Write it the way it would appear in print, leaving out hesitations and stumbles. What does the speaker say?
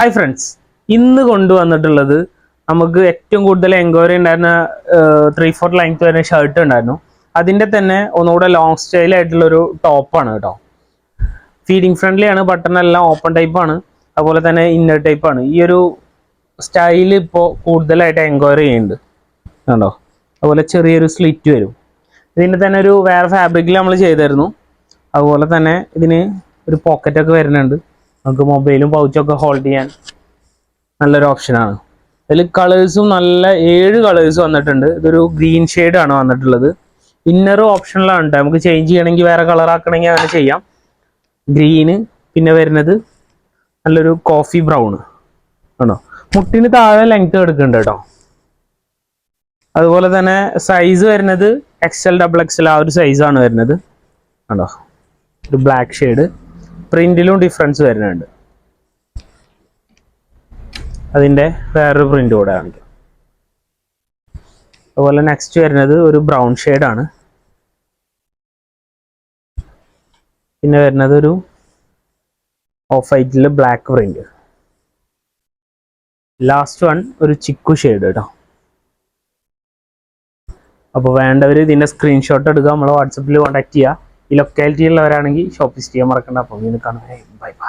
Hi friends, ഇന്ന് കൊണ്ടുവന്നിട്ടുള്ളത് നമുക്ക് ഏറ്റവും കൂടുതൽ എൻക്വയറി ഉണ്ടായിരുന്ന 3/4 ലെങ്ത് വരുന്ന ഷർട്ട് ഉണ്ടായിരുന്നു. അതിൻ്റെ തന്നെ ഒന്നുകൂടെ ലോങ് സ്റ്റൈൽ ആയിട്ടുള്ളൊരു ടോപ്പാണ് കേട്ടോ. ഫീഡിങ് ഫ്രണ്ട്ലി ആണ്, ബട്ടൺ എല്ലാം ഓപ്പൺ ടൈപ്പാണ്, അതുപോലെ തന്നെ ഇന്നർ ടൈപ്പാണ്. ഈ ഒരു സ്റ്റൈൽ ഇപ്പോൾ കൂടുതലായിട്ട് എൻക്വയറി ചെയ്യുന്നുണ്ട് കണ്ടോ. അതുപോലെ ചെറിയൊരു സ്ലിറ്റ് വരും. ഇതിൻ്റെ തന്നെ ഒരു വേറെ ഫാബ്രിക്കിൽ നമ്മൾ ചെയ്തായിരുന്നു. അതുപോലെ തന്നെ ഇതിന് ഒരു പോക്കറ്റൊക്കെ വരുന്നുണ്ട്. നമുക്ക് മൊബൈലും പൗച്ചൊക്കെ ഹോൾഡ് ചെയ്യാൻ നല്ലൊരു ഓപ്ഷനാണ്. ഇതിൽ കളേഴ്സും നല്ല 7 കളേഴ്സ് വന്നിട്ടുണ്ട്. ഇതൊരു ഗ്രീൻ ഷെയ്ഡാണ് വന്നിട്ടുള്ളത്. ഇന്നറും ഓപ്ഷനിലാണ് കേട്ടോ, നമുക്ക് ചേഞ്ച് ചെയ്യണമെങ്കിൽ വേറെ കളർ ആക്കണമെങ്കിൽ അങ്ങനെ ചെയ്യാം. ഗ്രീന്, പിന്നെ വരുന്നത് നല്ലൊരു കോഫി ബ്രൗൺ ആണോ. മുട്ടിന് താഴെ ലെങ്ത് എടുക്കുന്നുണ്ട് കേട്ടോ. അതുപോലെ തന്നെ സൈസ് വരുന്നത് XL XXL ആ ഒരു സൈസാണ് വരുന്നത് കണ്ടോ. ഒരു ബ്ലാക്ക് ഷെയ്ഡ്, പ്രിന്റിലും ഡിഫറൻസ് വരുന്നുണ്ട്. അതിൻ്റെ വേറൊരു പ്രിന്റ് കൂടെ കാണിക്കാം. അതുപോലെ നെക്സ്റ്റ് വരുന്നത് ഒരു ബ്രൗൺ ഷെയ്ഡാണ്. പിന്നെ വരുന്നത് ഒരു ഓഫ് വൈറ്റിൽ ബ്ലാക്ക് പ്രിന്റ്. ലാസ്റ്റ് വൺ ഒരു ചിക്കു ഷെയ്ഡ് കേട്ടോ. അപ്പോൾ വേണ്ടവർ ഇതിൻ്റെ സ്ക്രീൻഷോട്ട് എടുക്കുക, നമ്മളെ വാട്സപ്പിൽ കോൺടാക്ട് ചെയ്യുക. ഈ ലൊക്കാലിറ്റി ഉള്ളവരാണെങ്കിൽ ഷോപ്പ് വിസിറ്റ് ചെയ്യാൻ മറക്കണ്ട. അപ്പോൾ ഇന്ന് കാണാം. Bye bye.